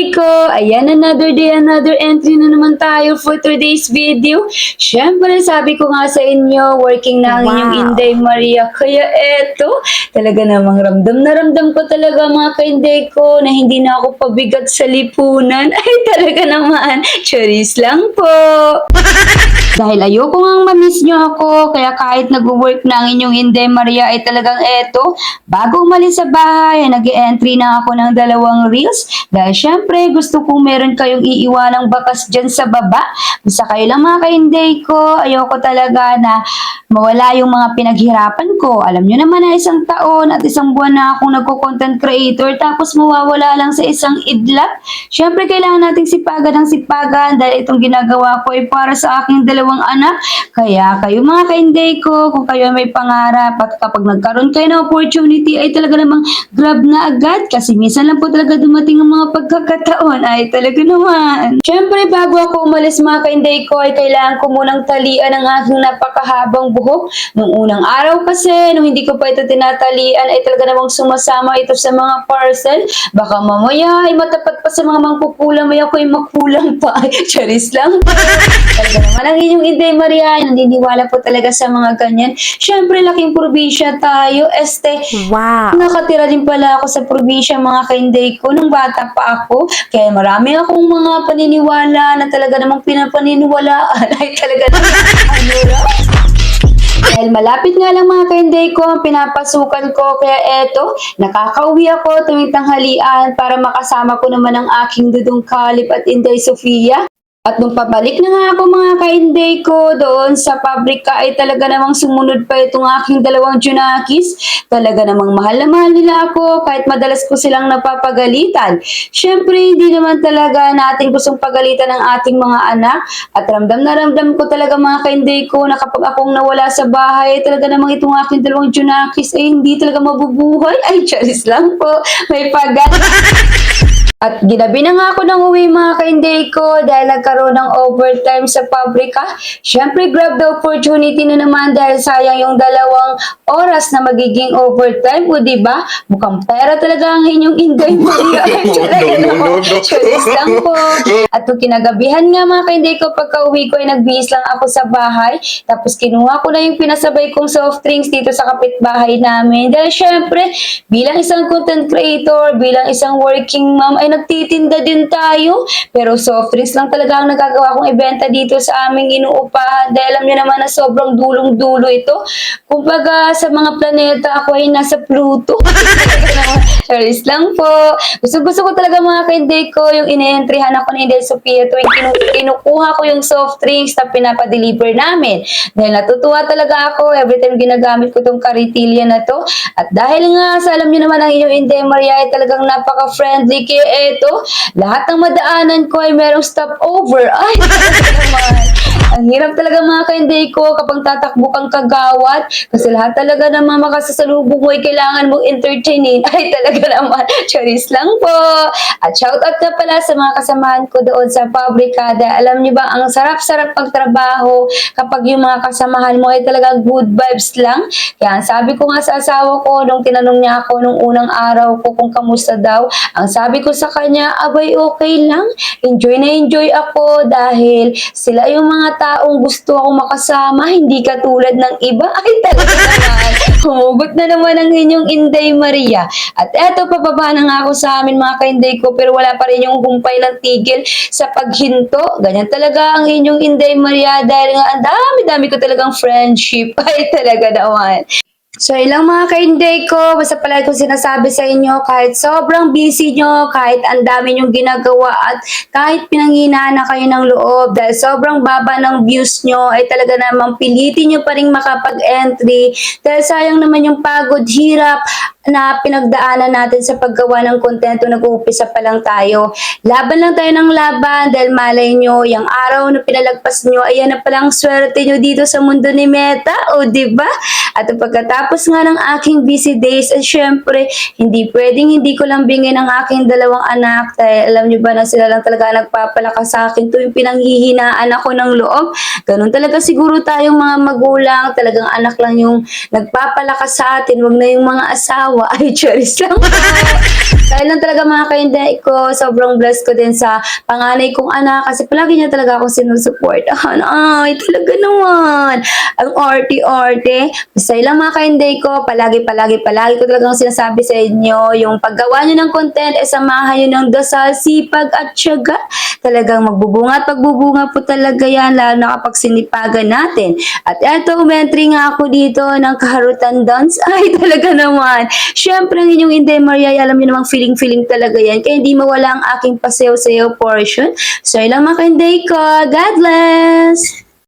Inday ko! Ayan, another day, another entry na naman tayo for today's video. Siyempre, sabi ko nga sa inyo, working na ang inyong Inday Maria. Kaya eto, talaga namang ramdam na ramdam ko talaga mga ka-Inday ko na hindi na ako pabigat sa lipunan. Ay, talaga naman, charis lang po. Dahil ayoko nga ma-miss nyo ako, kaya kahit nag-work na ang inyong Inday Maria ay talagang eto, bago umalis sa bahay, nag-entry na ako ng 2 reels. Dahil syempre, gusto kong meron kayong iiwanang bakas dyan sa baba. Basta kayo lang mga ka-Inday ko, ayoko talaga na mawala yung mga pinaghirapan ko. Alam nyo naman na 1 taon at 1 buwan na akong nagko-content creator, tapos mawawala lang sa isang idlap. Syempre, kailangan nating sipagan ng sipagan dahil itong ginagawa ko ay para sa aking 2 anak. Kaya kayo mga ka-Inday ko, kung kayo may pangarap at kapag nagkaroon kayo ng opportunity ay talaga namang grab na agad kasi minsan lang po talaga dumating ang mga pagkakataon ay talaga naman. Syempre bago ako umalis mga ka-Inday ko ay kailangan ko munang talian ang aking napakahabang buhok. Nung unang araw kasi, nung hindi ko pa ito tinatalian ay talaga namang sumasama ito sa mga parcel. Baka mamaya ay matapat pa sa mga mangkukulam ay ako ay makulang pa. Ay, charis lang po. Talaga naman ang inyong Inday Maria, naniniwala po talaga sa mga ganyan. Syempre, laking probinsya tayo. Wow! Nakatira din pala ako sa probinsya mga ka-Inday ko nung bata pa ako. Kaya marami akong mga paniniwala na talaga namang pinapaniniwalaan. Ay talaga naman, ano raw? Dahil malapit nga lang mga ka-Inday ko ang pinapasukan ko, kaya eto, nakakauwi ako tuwing tanghalian para makasama ko naman ang aking dudong Kalip at Inday Sofia. At nung pabalik na nga ako mga ka-Inday ko doon sa pabrika ay talaga namang sumunod pa itong aking 2 Junakis. Talaga namang mahal na mahal nila ako kahit madalas ko silang napapagalitan. Syempre hindi naman talaga natin gustong pagalitan ng ating mga anak. At ramdam na ramdam ko talaga mga ka-Inday ko na kapag akong nawala sa bahay ay talaga namang itong aking 2 Junakis ay hindi talaga mabubuhay. Ay, charis lang po. May pagat. At ginabi na nga ako ng uwi mga ka-Inday ko dahil nagkaroon ng overtime sa pabrika. Syempre, grab the opportunity na naman dahil sayang yung 2 oras na magiging overtime. O diba? Mukhang pera talaga ang inyong Inday Maria. No. Charis lang po. At kung kinagabihan nga mga ka-Inday ko, pagka uwi ko ay nagbihis lang ako sa bahay. Tapos kinuha ko na yung pinasabay kong soft drinks dito sa kapitbahay namin. Dahil syempre, bilang isang content creator, bilang isang working mom, ay nagtitinda din tayo. Pero soft drinks lang talaga ang nagagawa kong ibenta dito sa aming inuupahan. Dahil alam niyo naman na sobrang dulong-dulo ito. Kumbaga sa mga planeta ako ay nasa Pluto. Charis lang po. Gusto ko talaga mga ka-Inday ko yung ine-entryhan ako ni Inday Sofia tuwing kinukuha ko yung soft drinks na pinapadeliver namin. Dahil natutuwa talaga ako every time ginagamit ko tong karitilya na to. At dahil nga sa alam niyo naman ang inyong Inday Maria ay talagang napaka-friendly kaya eto, lahat ng madaanan ko ay merong stopover. Ay, naman. Ang hirap talaga mga ka-Inday ko kapag tatakbo kang kagawad kasi lahat talaga ng mga makasasalubong mo ay kailangan mong entertainin. Ay, talaga naman. Charis lang po. At shoutout na pala sa mga kasamahan ko doon sa pabrika. Dahil alam niyo ba, ang sarap-sarap pagtrabaho kapag yung mga kasamahan mo ay talaga good vibes lang. Kaya sabi ko nga sa asawa ko nung tinanong niya ako nung unang araw ko kung kamusta daw, ang sabi ko sa kanya, abay okay lang. Enjoy na enjoy ako dahil sila yung mga taong gusto akong makasama, hindi katulad ng iba. Ay talaga naman. Humugot na naman ang inyong Inday Maria. At eto, pababa na nga ako sa amin mga ka-Inday ko pero wala pa rin yung humpay ng tigil sa paghinto. Ganyan talaga ang inyong Inday Maria dahil nga ang dami-dami ko talagang friendship. Ay talaga naman. So, ilang mga ka-Inday ko, basta palagi ko sinasabi sa inyo, kahit sobrang busy nyo, kahit ang dami nyong ginagawa, at kahit pinanghinaan na kayo ng loob, dahil sobrang baba ng views nyo, ay talaga namang pilitin nyo pa rin makapag-entry, dahil sayang naman yung pagod, hirap, na pinagdaanan natin sa paggawa ng kontento, nag-uumpisa pa lang tayo. Laban lang tayo ng laban dahil malay nyo, yung araw na pinalagpas nyo, ayan na palang swerte nyo dito sa mundo ni Meta, o diba? At pagkatapos nga ng aking busy days, ay syempre, hindi pwedeng hindi ko lang bingin ang aking 2 anak. Dahil alam nyo ba na sila lang talaga nagpapalakas sa akin tuwing pinanghihinaan ako ng loob. Ganun talaga siguro tayong mga magulang, talagang anak lang yung nagpapalakas sa atin, wag na yung mga asawa. Ay, charis lang po. Dahil lang talaga mga kainday ko, sobrang blessed ko din sa panganay kong anak kasi palagi niya talaga akong sinusuportahan. Ay, talaga naman. Ang arte-arte. Basta lang mga kainday ko, palagi ko talagang sinasabi sa inyo, yung paggawa nyo ng content, samahan nyo ng dasal, sipag at tiyaga. Talagang magbubunga at pagbubunga po talaga yan, lalo na kapag sinipagan natin. At eto, umentry nga ako dito ng kaharutan dance. Ay, talaga naman. Siyempre, ang inyong Inday Maria, alam niyo namang feeling talaga yan. Kaya hindi mawala ang aking pasayaw-sayaw portion. So, ilang mga ka-Inday ko. God bless!